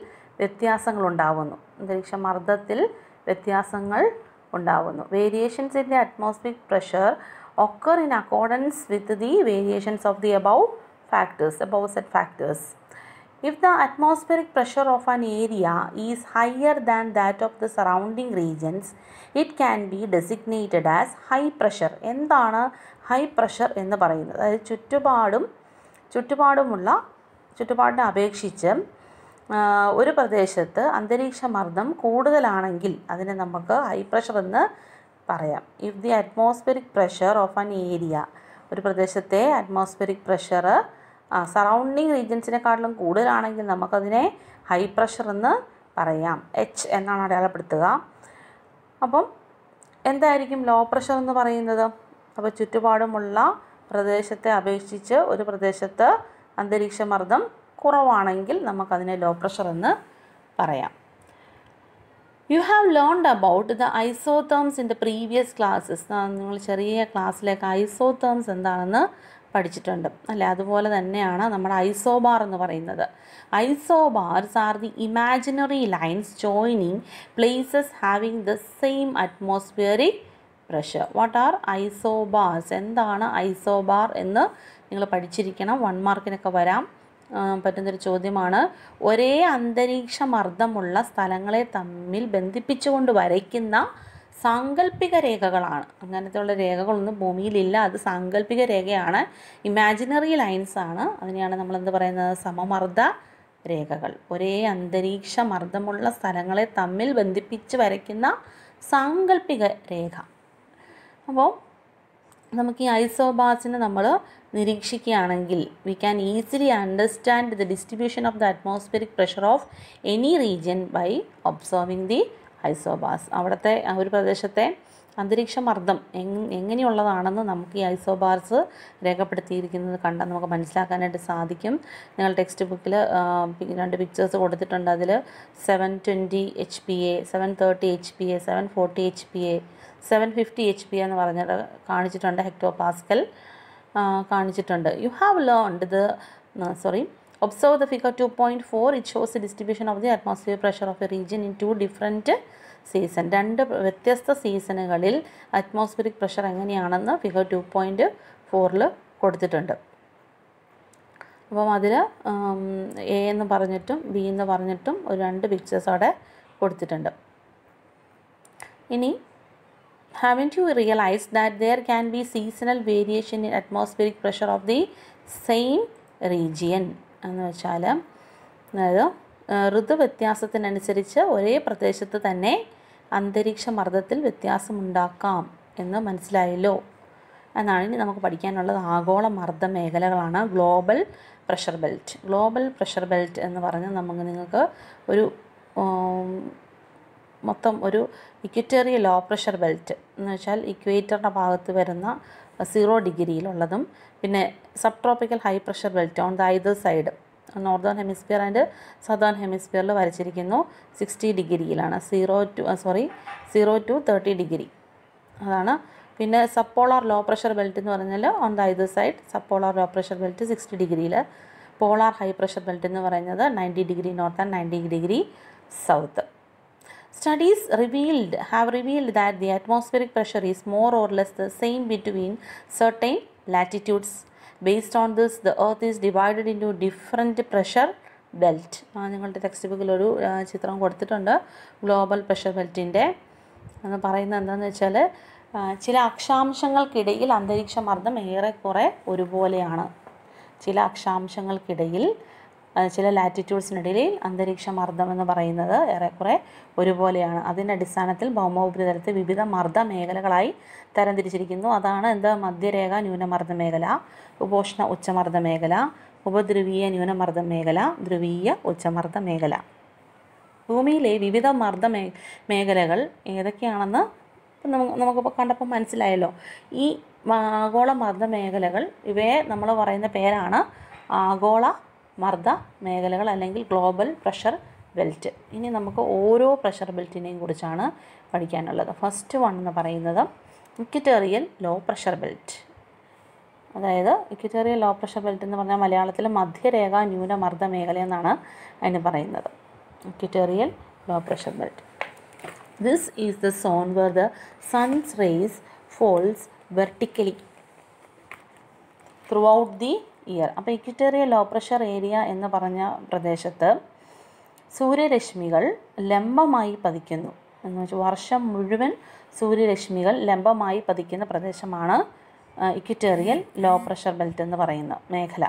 [SPEAKER 1] വ്യത്യാസങ്ങൾ ഉണ്ടാവുന്നു. Variations in the atmospheric pressure occur in accordance with the variations of the above set factors. If the atmospheric pressure of an area is higher than that of the surrounding regions, it can be designated as high pressure. എന്താണ് high pressure എന്ന് പറയുന്നത്? അതായത് ചുറ്റുപാടിനെ അപേക്ഷിച്ച് ഒരു പ്രദേശത്ത് അന്തരീക്ഷ മർദ്ദം കൂടുതലാണെങ്കിൽ അതിനെ നമുക്ക് ഹൈ പ്രഷർ എന്ന് പറയാം. If the atmospheric pressure of an area, ഒരു പ്രദേശത്തെ അറ്റ്മോസ്ഫിയറിക് പ്രഷർ സറൗണ്ടിങ് റീജിയൻസിനെക്കാട്ടിലും കൂടുതലാണെങ്കിൽ നമുക്കതിനെ ഹൈ പ്രഷർ എന്ന് പറയാം. എച്ച് എന്നാണ് അടയാളപ്പെടുത്തുക. അപ്പം എന്തായിരിക്കും ലോ പ്രഷർ എന്ന് പറയുന്നത്? അപ്പോൾ ചുറ്റുപാടുമുള്ള പ്രദേശത്തെ അപേക്ഷിച്ച് ഒരു പ്രദേശത്ത് അന്തരീക്ഷ മർദ്ദം കുറവാണെങ്കിൽ നമുക്കതിനെ ലോ പ്രഷർ എന്ന് പറയാം. You have learned about the isotherms in the previous classes. നിങ്ങൾ ചെറിയ ക്ലാസ്സിലേക്ക് ഐസോതേംസ് എന്താണെന്ന് പഠിച്ചിട്ടുണ്ട് അല്ലേ? അതുപോലെ തന്നെയാണ് നമ്മുടെ ഐസോബാർ എന്ന് പറയുന്നത്. Isobars are the imaginary lines joining places having the same atmospheric pressure. What are isobars? എന്താണ് ഐസോബാർ എന്ന് നിങ്ങൾ പഠിച്ചിരിക്കണം. 1 മാർക്കിനൊക്കെ വരാം പറ്റുന്നൊരു ചോദ്യമാണ്. ഒരേ അന്തരീക്ഷ മർദ്ദമുള്ള സ്ഥലങ്ങളെ തമ്മിൽ ബന്ധിപ്പിച്ചുകൊണ്ട് വരയ്ക്കുന്ന സാങ്കല്പിക രേഖകളാണ്. അങ്ങനത്തെയുള്ള രേഖകളൊന്നും ഭൂമിയിലില്ല, അത് സാങ്കല്പിക രേഖയാണ്, ഇമാജിനറി ലൈൻസ് ആണ്. അതിനെയാണ് നമ്മളെന്ത് പറയുന്നത്? സമമർദ്ദ രേഖകൾ. ഒരേ അന്തരീക്ഷ മർദ്ദമുള്ള സ്ഥലങ്ങളെ തമ്മിൽ ബന്ധിപ്പിച്ച് വരയ്ക്കുന്ന സാങ്കല്പിക രേഖ. അപ്പോൾ നമുക്ക് ഈ ഐസോബാർസിനെ നമ്മൾ നിരീക്ഷിക്കുകയാണെങ്കിൽ we can easily understand the distribution of the atmospheric pressure of any region by observing the isobars. അവിടുത്തെ ഒരു പ്രദേശത്തെ അന്തരീക്ഷ മർദ്ദം എങ്ങനെയുള്ളതാണെന്ന് നമുക്ക് ഈ ഐസോബാർസ് രേഖപ്പെടുത്തിയിരിക്കുന്നത് കണ്ടാൽ നമുക്ക് മനസ്സിലാക്കാനായിട്ട് സാധിക്കും. നിങ്ങൾ ടെക്സ്റ്റ് ബുക്കിൽ 2 പിക്ചേഴ്സ് കൊടുത്തിട്ടുണ്ട്. അതിൽ 720 HPa, 730 HPa, 740 HPa, 750 HPa എന്ന് പറഞ്ഞിട്ട് കാണിച്ചിട്ടുണ്ട്. ഹെക്ടോ പാസ്കൽ കാണിച്ചിട്ടുണ്ട്. You have learned observe the figure 2.4. It shows the distribution of the atmosphere pressure of a region in 2 different season. 2 വ്യത്യസ്ത സീസണുകളിൽ അറ്റ്മോസ്ഫിയറിക് പ്രഷർ എങ്ങനെയാണെന്ന് ഫിഗർ 2.4 കൊടുത്തിട്ടുണ്ട്. അപ്പം അതിൽ എ എന്ന് പറഞ്ഞിട്ടും ബി എന്ന് പറഞ്ഞിട്ടും ഒരു 2 പിക്ചേഴ്സ് അവിടെ കൊടുത്തിട്ടുണ്ട്. ഇനി haven't you realized that there can be seasonal variation in atmospheric pressure of the same region? എന്ന് വെച്ചാൽ അതായത് ഋതുവ്യത്യാസത്തിനനുസരിച്ച് ഒരേ പ്രദേശത്ത് തന്നെ അന്തരീക്ഷ മർദ്ദത്തിൽ വ്യത്യാസമുണ്ടാക്കാം എന്ന് മനസ്സിലായല്ലോ എന്നാണ് ഇനി നമുക്ക് പഠിക്കാനുള്ളത്. ആഗോള മർദ്ദ മേഖലകളാണ് global pressure belt. Global pressure belt എന്ന് പറഞ്ഞാൽ നിങ്ങൾക്ക് ഒരു മൊത്തം ഒരു ഇക്വറ്റോറിയൽ ലോ പ്രഷർ ബെൽറ്റ് എന്ന് വെച്ചാൽ ഇക്വേറ്ററിൻ്റെ ഭാഗത്ത് വരുന്ന 0 ഡിഗ്രിയിലുള്ളതും പിന്നെ subtropical high pressure belt on the either side northern hemisphere and southern ഹെമിസ്ഫിയറിൽ വരച്ചിരിക്കുന്നു 60 ഡിഗ്രിയിലാണ്. 0 to 30 ഡിഗ്രി അതാണ്. പിന്നെ സബ്പോളാർ ലോ പ്രഷർ ബെൽറ്റ് എന്ന് പറഞ്ഞാൽ on the either side subpolar low pressure belt 60 ഡിഗ്രിയിൽ. പോളാർ ഹൈ പ്രഷർ ബെൽറ്റ് എന്ന് പറയുന്നത് 90 degree north and 90 degree south. Studies have revealed that the atmospheric pressure is more or less the same between certain latitudes. Based on this, the earth is divided into different pressure belt. നിങ്ങളുടെ text ബുക്കിൽ ഒരു ചിത്രം കൊടുത്തിട്ടുണ്ട് global pressure ബെൽറ്റിൻ്റെ. എന്ന് പറയുന്നത് എന്താണെന്ന് വെച്ചാൽ ചില അക്ഷാംശങ്ങൾക്കിടയിൽ അന്തരീക്ഷ മർദ്ദം ഏറെക്കുറെ ഒരുപോലെയാണ്. ചില അക്ഷാംശങ്ങൾക്കിടയിൽ ചില ലാറ്റിറ്റ്യൂഡ്സിനിടയിൽ അന്തരീക്ഷ മർദ്ദം എന്ന് പറയുന്നത് ഏറെക്കുറെ ഒരുപോലെയാണ്. അതിൻ്റെ അടിസ്ഥാനത്തിൽ ഭൗമോപരിതലത്തെ വിവിധ മർദ്ദ മേഖലകളായി തരംതിരിച്ചിരിക്കുന്നു. അതാണ് മധ്യരേഖ ന്യൂനമർദ്ദ മേഖല, ഉപോഷ്ണ ഉച്ചമർദ്ദ മേഖല, ഉപദ്രവീയ ന്യൂനമർദ്ദ മേഖല, ധ്രുവീയ ഉച്ചമർദ്ദ മേഖല. ഭൂമിയിലെ വിവിധ മർദ്ദ മേഖലകൾ ഏതൊക്കെയാണെന്ന് നമുക്കിപ്പോൾ കണ്ടപ്പോൾ മനസ്സിലായല്ലോ. ഈ ആഗോള മർദ്ദ മേഖലകൾ ഇവയെ നമ്മൾ പറയുന്ന പേരാണ് ആഗോള മർദ്ദ മേഖലകൾ അല്ലെങ്കിൽ ഗ്ലോബൽ പ്രഷർ ബെൽറ്റ്. ഇനി നമുക്ക് ഓരോ പ്രഷർ ബെൽറ്റിനെയും കുറിച്ചാണ് പഠിക്കാനുള്ളത്. ഫസ്റ്റ് വൺ എന്ന് പറയുന്നത് ഇക്വറ്റോറിയൽ ലോ പ്രഷർ ബെൽറ്റ്. അതായത് ഇക്വറ്റോറിയൽ ലോ പ്രഷർ ബെൽറ്റ് എന്ന് പറഞ്ഞാൽ മലയാളത്തിൽ മധ്യരേഖ ന്യൂനമർദ്ദ മേഖല എന്നാണ് അതിന് പറയുന്നത്. Equatorial low pressure belt. This is the zone where the sun's rays falls vertically throughout the year. അപ്പോൾ ഇക്വറ്റോറിയൽ ലോ പ്രഷർ ഏരിയ എന്ന് പറഞ്ഞ പ്രദേശത്ത് സൂര്യരശ്മികൾ ലംബമായി പതിക്കുന്നു എന്ന് വെച്ചാൽ വർഷം മുഴുവൻ സൂര്യരശ്മികൾ ലംബമായി പതിക്കുന്ന പ്രദേശമാണ് ഇക്വറ്റോറിയൽ ലോ പ്രഷർ ബെൽറ്റ് എന്ന് പറയുന്ന മേഖല.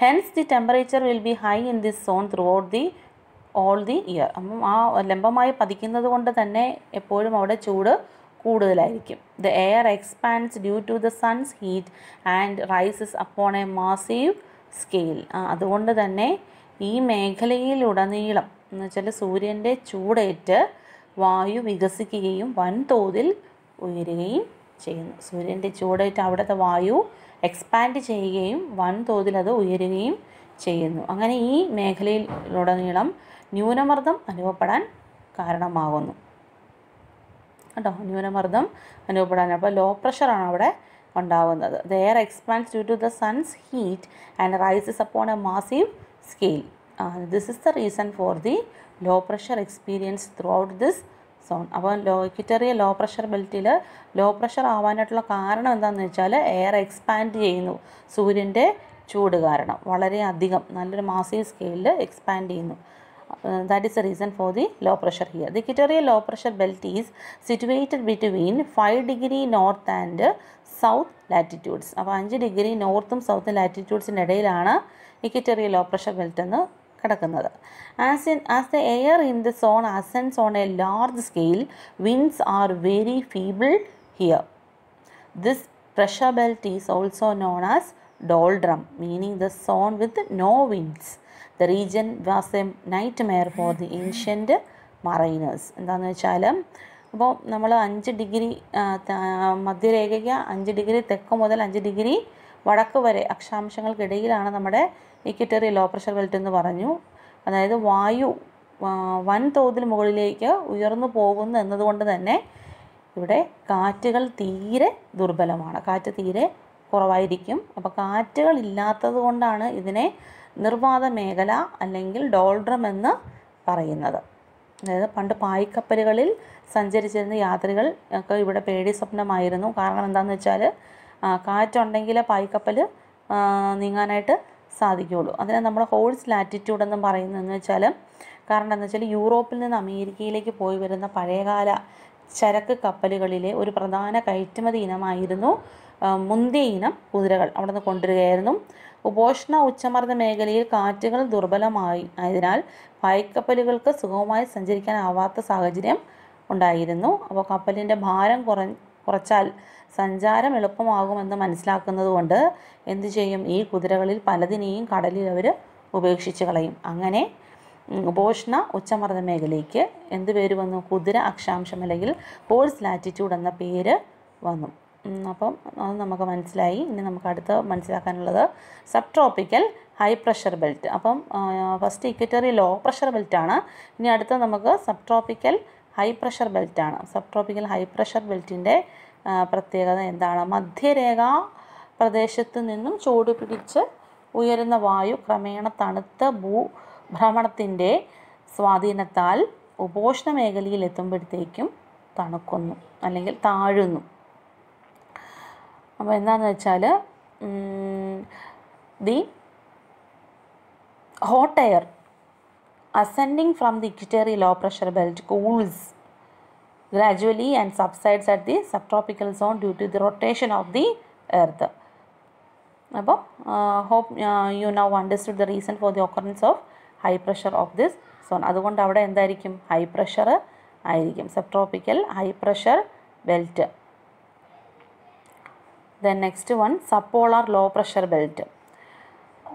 [SPEAKER 1] Hence the temperature will be high in this zone through out all the year. അപ്പം ആ ലംബമായി പതിക്കുന്നത് കൊണ്ട് തന്നെ എപ്പോഴും അവിടെ ചൂട് കൂടുതലായിരിക്കും. The air expands due to the sun's heat and rises upon a massive scale. അതുകൊണ്ട് തന്നെ ഈ മേഖലയിലുടനീളം എന്ന് വെച്ചാൽ സൂര്യൻ്റെ ചൂടേറ്റ് വായു വികസിക്കുകയും വൻതോതിൽ ഉയരുകയും ചെയ്യുന്നു. സൂര്യൻ്റെ ചൂടേറ്റ് അവിടുത്തെ വായു എക്സ്പാൻഡ് ചെയ്യുകയും വൻതോതിൽ അത് ഉയരുകയും ചെയ്യുന്നു. അങ്ങനെ ഈ മേഖലയിലുടനീളം ന്യൂനമർദ്ദം അനുഭവപ്പെടാൻ കാരണമാകുന്നു കേട്ടോ. ന്യൂനമർദ്ദം അനുഭവപ്പെടാൻ അപ്പോൾ ലോ പ്രഷറാണ് അവിടെ ഉണ്ടാകുന്നത്. The air expands due to the sun's heat and rises upon a massive scale. This is the reason for the low pressure experience throughout this zone. അപ്പോൾ ഇക്വറ്റോറിയൽ ലോ പ്രഷർ ബെൽറ്റിൽ low pressure ആവാനായിട്ടുള്ള കാരണം എന്താണെന്ന് വെച്ചാൽ air expand ചെയ്യുന്നു. സൂര്യൻ്റെ ചൂട് കാരണം വളരെയധികം നല്ലൊരു മാസീവ് സ്കെയിലിൽ എക്സ്പാൻഡ് ചെയ്യുന്നു. That is the reason for the low pressure here. The equatorial low pressure belt is situated between 5 degree north and south latitudes. അപ്പോൾ 5 ഡിഗ്രി നോർത്തും സൗത്തും ലാറ്റിറ്റ്യൂഡ്സിൻ്റെ ഇടയിലാണ് ഇക്വറ്റോറിയൽ ലോ പ്രഷർ ബെൽറ്റ് എന്ന് കിടക്കുന്നത്. As the air in the zone ascends on a large scale, winds are very feeble here. This pressure belt is also known as doldrum, meaning the zone with no winds. The region was a nightmare for the ancient mariners. എന്താണെന്ന് വെച്ചാൽ അപ്പോൾ നമ്മൾ 5 degree മധ്യരേഖയ്ക്ക് 5 degree തെക്ക് മുതൽ 5 degree വടക്ക് വരെ അക്ഷാംശങ്ങൾക്കിടയിലാണ് നമ്മുടെ equatorial low pressure belt എന്ന് പറഞ്ഞു. അതായത് വായു വൻതോതിൽ മുകളിലേക്ക് ഉയർന്നു പോകുന്നു എന്നതുകൊണ്ട് തന്നെ ഇവിടെ കാറ്റുകൾ തീരെ ദുർബലമാണ്, കാറ്റ് തീരെ കുറവായിരിക്കും. അപ്പോൾ കാറ്റുകൾ ഇല്ലാത്തത് കൊണ്ടാണ് ഇതിനെ നിർവാത മേഖല അല്ലെങ്കിൽ ഡോൾഡ്രം എന്ന് പറയുന്നത്. അതായത് പണ്ട് പായ്ക്കപ്പലുകളിൽ സഞ്ചരിച്ചിരുന്ന യാത്രികൾ ഒക്കെ ഇവിടെ പേടി സ്വപ്നമായിരുന്നു. കാരണം എന്താണെന്ന് വെച്ചാൽ കാറ്റുണ്ടെങ്കിൽ പായ്ക്കപ്പൽ നീങ്ങാനായിട്ട് സാധിക്കുകയുള്ളൂ. അതിനെ നമ്മൾ ഹോഴ്സ് ലാറ്റിറ്റ്യൂഡ് എന്നും പറയുന്നതെന്ന് വെച്ചാൽ കാരണം എന്താണെന്ന് വെച്ചാൽ യൂറോപ്പിൽ നിന്ന് അമേരിക്കയിലേക്ക് പോയി വരുന്ന പഴയകാല ചരക്ക് കപ്പലുകളിലെ ഒരു പ്രധാന കയറ്റുമതി ഇനമായിരുന്നു മുന്തിയ ഇനം കുതിരകൾ അവിടെ നിന്ന് കൊണ്ടുവരികയായിരുന്നു. ഉപോഷ്ണ ഉച്ചമർദ്ദ മേഖലയിൽ കാറ്റുകൾ ആയതിനാൽ പായ്ക്കപ്പലുകൾക്ക് സുഗമമായി സഞ്ചരിക്കാനാവാത്ത സാഹചര്യം ഉണ്ടായിരുന്നു. അപ്പോൾ കപ്പലിൻ്റെ ഭാരം കുറച്ചാൽ സഞ്ചാരം എളുപ്പമാകുമെന്ന് മനസ്സിലാക്കുന്നത് കൊണ്ട് എന്തു ചെയ്യും, ഈ കുതിരകളിൽ പലതിനെയും കടലിൽ അവർ ഉപേക്ഷിച്ച് കളയും. അങ്ങനെ ഉപോഷ്ണ ഉച്ചമർദ്ദ മേഖലയ്ക്ക് എന്ത് പേര് വന്നു, കുതിര അക്ഷാംശം അല്ലെങ്കിൽ ഹോഴ്സ് ലാറ്റിറ്റ്യൂഡ് എന്ന പേര് വന്നു. അപ്പം അത് നമുക്ക് മനസ്സിലായി. ഇനി നമുക്ക് അടുത്ത് മനസ്സിലാക്കാനുള്ളത് subtropical high pressure belt. അപ്പം ഫസ്റ്റ് ഇക്വറ്റോറിയൽ ലോ പ്രഷർ ബെൽറ്റാണ്. ഇനി അടുത്ത നമുക്ക് സബ് ട്രോപ്പിക്കൽ ഹൈ പ്രഷർ ബെൽറ്റാണ്. സബ് ട്രോപ്പിക്കൽ ഹൈ പ്രഷർ ബെൽറ്റിൻ്റെ പ്രത്യേകത എന്താണ്? മധ്യരേഖാ പ്രദേശത്ത് നിന്നും ചൂട് പിടിച്ച് ഉയരുന്ന വായു ക്രമേണ തണുത്ത ഭ്രമണത്തിൻ്റെ സ്വാധീനത്താൽ ഉപോഷ്ണ മേഖലയിൽ എത്തുമ്പോഴത്തേക്കും തണുക്കുന്നു അല്ലെങ്കിൽ താഴുന്നു. അപ്പോൾ എന്താണെന്ന് വെച്ചാൽ the hot air ascending from the equatorial low pressure belt cools gradually and subsides at the subtropical zone due to the rotation of the earth. അപ്പോൾ hope you now understood the reason for the occurrence of high pressure of this zone. അതുകൊണ്ട് അവിടെ എന്തായിരിക്കും, high pressure ആയിരിക്കും, subtropical high pressure belt. Then next one subpolar low pressure belt.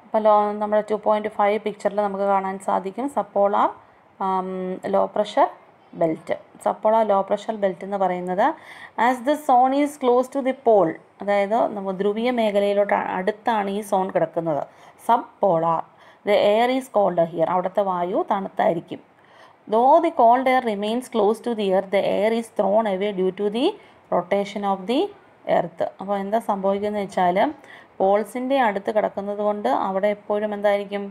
[SPEAKER 1] അപ്പോൾ നമ്മുടെ 2.5 പിക്ചറിൽ നമുക്ക് കാണാൻ സാധിക്കും subpolar low pressure belt. Subpolar low pressure belt എന്ന് പറയുന്നത് as the zone is close to the pole, അതായത് നമ്മൾ ധ്രുവീയ മേഖലയിലോട്ട് അടുത്താണ് ഈ സോൺ കിടക്കുന്നത്. Subpolar the air is cold here, അവിടുത്തെ വായു തണുത്തായിരിക്കും. Though the cold air remains close to the earth, the air is thrown away due to the rotation of the earth. അപ്പോൾ എന്താ സംഭവിക്കുന്നത് വെച്ചാൽ പോൾസിൻ്റെ അടുത്ത് കിടക്കുന്നത് കൊണ്ട് അവിടെ എപ്പോഴും എന്തായിരിക്കും,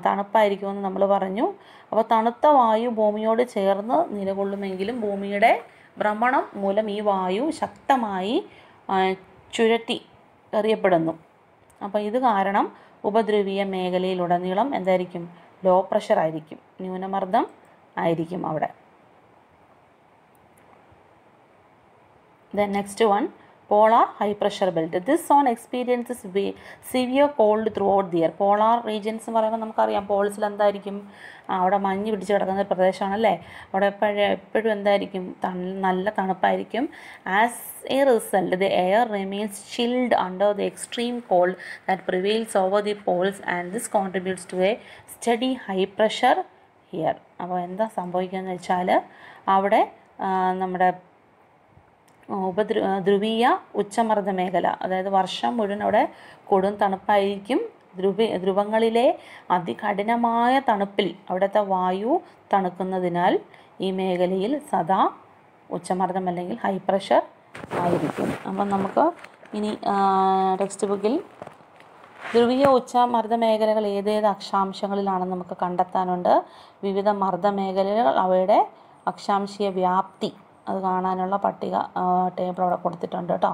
[SPEAKER 1] തണുപ്പായിരിക്കുമെന്ന് നമ്മൾ പറഞ്ഞു. അപ്പോൾ തണുത്ത വായു ഭൂമിയോട് ചേർന്ന് നിലകൊള്ളുമെങ്കിലും ഭൂമിയുടെ ഭ്രമണം മൂലം ഈ വായു ശക്തമായി ചുഴറ്റി എറിയപ്പെടുന്നു. അപ്പോൾ ഇത് കാരണം ഉപദ്രവീയ മേഖലയിലുടനീളം എന്തായിരിക്കും, ലോ പ്രഷർ ആയിരിക്കും, ന്യൂനമർദ്ദം ആയിരിക്കും അവിടെ. Then next one, polar high pressure belt. This zone experiences severe cold throughout the year. Polar regions എന്ന് പറയുമ്പോൾ നമുക്കറിയാം പോൾസിൽ എന്തായിരിക്കും, അവിടെ മഞ്ഞ് പിടിച്ച് കിടക്കുന്ന പ്രദേശമാണല്ലേ, അവിടെ എപ്പോഴും എന്തായിരിക്കും, നല്ല തണുപ്പായിരിക്കും. As A result the air remains chilled under the extreme cold that prevails over the poles and this contributes to a steady high pressure here. അപ്പോൾ എന്താ സംഭവിക്കുകയെന്ന് വെച്ചാൽ അവിടെ നമ്മുടെ ധ്രുവീയ ഉച്ചമർദ്ദ മേഖല, അതായത് വർഷം മുഴുവൻ അവിടെ കൊടും തണുപ്പായിരിക്കും. ധ്രുവങ്ങളിലെ അതികഠിനമായ തണുപ്പിൽ അവിടുത്തെ വായു തണുക്കുന്നതിനാൽ ഈ മേഖലയിൽ സദാ ഉച്ചമർദ്ദം അല്ലെങ്കിൽ ഹൈ പ്രഷർ ആയിരിക്കും. അപ്പം നമുക്ക് ഇനി ടെക്സ്റ്റ് ബുക്കിൽ ധ്രുവീയ ഉച്ചമർദ്ദ മേഖലകൾ ഏതേത് അക്ഷാംശങ്ങളിലാണെന്ന് നമുക്ക് കണ്ടെത്താനുണ്ട്. വിവിധ മർദ്ദ മേഖലകൾ, അവയുടെ അക്ഷാംശീയ വ്യാപ്തി അത് കാണാനുള്ള പട്ടിക ടേബിൾ അവിടെ കൊടുത്തിട്ടുണ്ട് കേട്ടോ.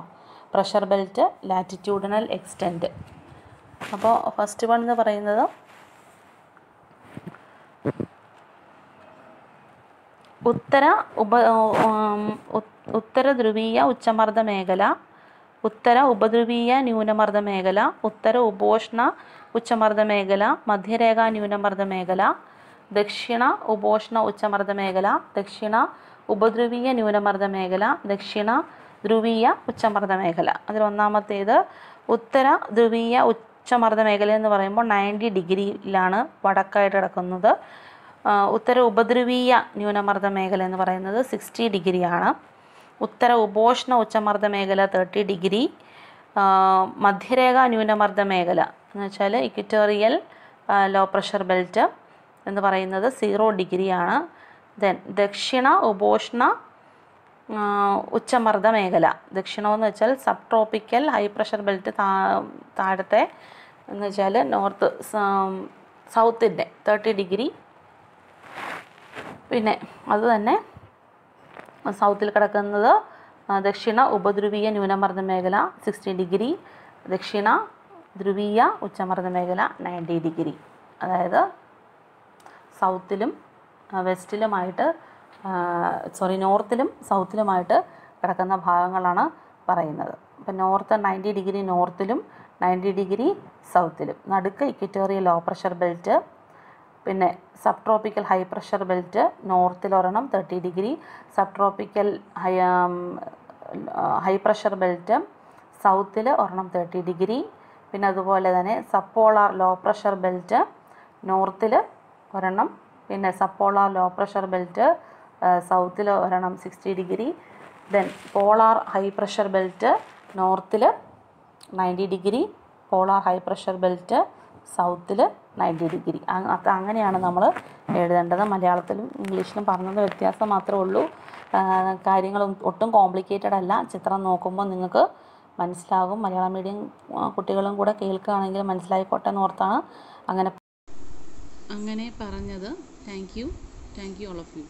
[SPEAKER 1] Pressure belt, latitudinal extent. അപ്പോൾ ഫസ്റ്റ് വൺ എന്ന് പറയുന്നത് ഉത്തര ധ്രുവീയ ഉച്ചമർദ്ദ മേഖല, ഉത്തര ഉപധ്രുവീയ ന്യൂനമർദ്ദ മേഖല, ഉത്തര ഉപോഷ്ണ ഉച്ചമർദ്ദ മേഖല, മധ്യരേഖാ ന്യൂനമർദ്ദ മേഖല, ദക്ഷിണ ഉപോഷ്ണ ഉച്ചമർദ്ദ മേഖല, ദക്ഷിണ ഉപധ്രുവീയ ന്യൂനമർദ്ദ മേഖല, ദക്ഷിണ ധ്രുവീയ ഉച്ചമർദ്ദ മേഖല. അതിൽ ഒന്നാമത്തേത് ഉത്തര ധ്രുവീയ ഉച്ചമർദ്ദ മേഖല എന്ന് പറയുമ്പോൾ 90 ഡിഗ്രിയിലാണ് വടക്കായിട്ട് കിടക്കുന്നത്. ഉത്തര ഉപദ്രവീയ ന്യൂനമർദ്ദ മേഖല എന്ന് പറയുന്നത് 60 ഡിഗ്രിയാണ്. ഉത്തര ഉപോഷ്ണ ഉച്ചമർദ്ദ മേഖല 30 ഡിഗ്രി. മധ്യരേഖ ന്യൂനമർദ്ദ മേഖല എന്ന് വെച്ചാൽ ഇക്വറ്റോറിയൽ ലോ പ്രഷർ ബെൽറ്റ് എന്ന് പറയുന്നത് 0 ഡിഗ്രിയാണ്. ദെൻ ദക്ഷിണ ഉപോഷ്ണ ഉച്ചമർദ്ദ മേഖല, ദക്ഷിണമെന്ന് വെച്ചാൽ sub tropical high pressure belt താഴത്തെ എന്ന് വെച്ചാൽ നോർത്ത് സൗത്തിൻ്റെ 30 ഡിഗ്രി. പിന്നെ അത് തന്നെ സൗത്തിൽ കിടക്കുന്നത് ദക്ഷിണ ഉപധ്രുവീയ ന്യൂനമർദ്ദ മേഖല 60 ഡിഗ്രി, ദക്ഷിണ ധ്രുവീയ ഉച്ചമർദ്ദ മേഖല 90 ഡിഗ്രി. അതായത് സൗത്തിലും വെസ്റ്റിലുമായിട്ട് നോർത്തിലും സൗത്തിലുമായിട്ട് കിടക്കുന്ന ഭാഗങ്ങളാണ് പറയുന്നത്. ഇപ്പം നോർത്ത് 90 ഡിഗ്രി നോർത്തിലും 90 ഡിഗ്രി സൗത്തിലും, നടുക്ക് ഇക്വറ്റോറിയൽ ലോ പ്രഷർ ബെൽറ്റ്, പിന്നെ subtropical high pressure belt നോർത്തിൽ ഒരെണ്ണം 30 degree, subtropical high pressure belt സൗത്തിൽ ഒരെണ്ണം 30 ഡിഗ്രി. പിന്നെ അതുപോലെ തന്നെ subpolar low pressure belt നോർത്തിൽ ഒരെണ്ണം, പിന്നെ subpolar low pressure belt സൗത്തിൽ ഒരെണ്ണം 60 degree. Then polar high pressure belt നോർത്തിൽ 90 degree, polar high pressure belt സൗത്തിൽ 90 ഡിഗ്രി. അങ്ങനെയാണ് നമ്മൾ എഴുതേണ്ടത്. മലയാളത്തിലും ഇംഗ്ലീഷിലും പറഞ്ഞത് വ്യത്യാസം മാത്രമേ ഉള്ളൂ. കാര്യങ്ങൾ ഒട്ടും കോംപ്ലിക്കേറ്റഡ് അല്ല. ചിത്രം നോക്കുമ്പോൾ നിങ്ങൾക്ക് മനസ്സിലാകും. മലയാളം മീഡിയം കുട്ടികളും കൂടെ കേൾക്കുകയാണെങ്കിൽ മനസ്സിലായിക്കോട്ടെ എന്നോർത്താണ് അങ്ങനെ പറഞ്ഞത്. Thank you all of U.